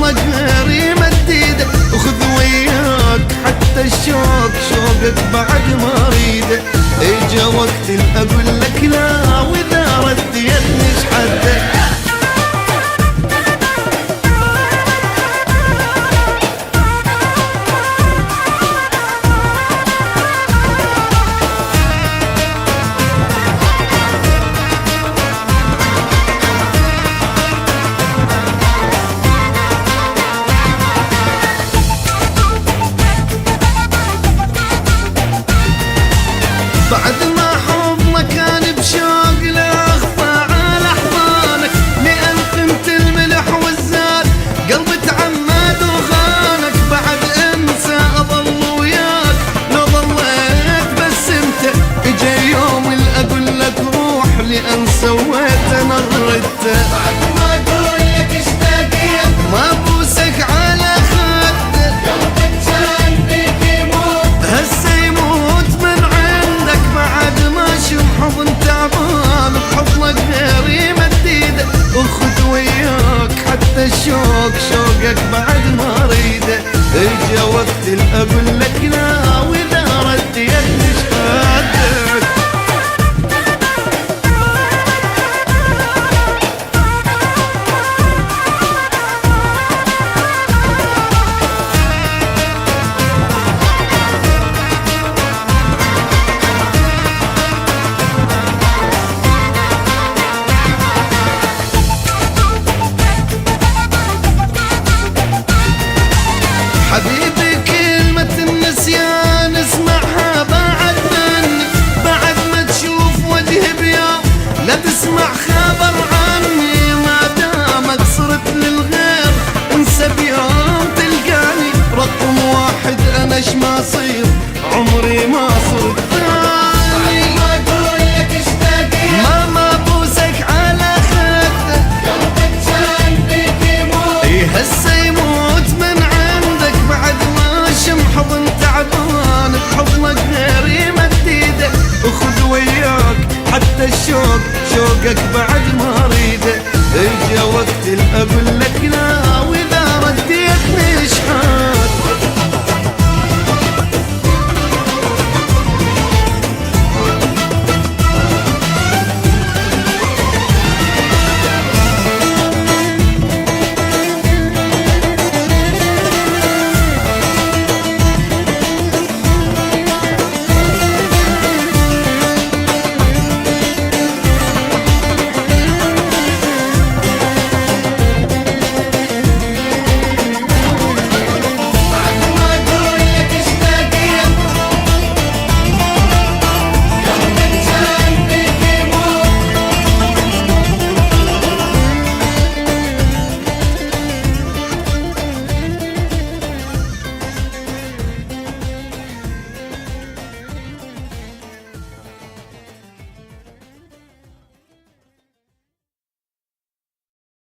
بحضنك غيري مديده، وخذ وياك حتى الشوق شوقك بعد ما اريده. اجا وقت اقول لك لا، واذا رديتني شحده. بعد ما حضنك كان بشوق لاخفى على احضانك، لان قمت الملح والزاد قلبي تعمد وخانك. بعد انسى اظل وياك لو ظليت بس انت، اجا يوم اللي اقول لك روح، لان سويت انا ردته. بعد ما اقول لك اشتقيت ما بوسك على خدك، قلبك كان بيك يموت هسه يموت من عندك. بعد ما اشوف حضن تعبان بحضنك غيري مديده، وخذ وياك حتى الشوق شوقك بعد ما اريده. اجا وقت اللي اقول لك لا، واذا رديتني شهادك. حبيبي كلمة النسيان اسمعها بعد مني، بعد ما تشوف وجهي بيوم لا تسمع خبر عني. ما دامك صرت للغير انسى بيوم تلقاني، رقم واحد انا شما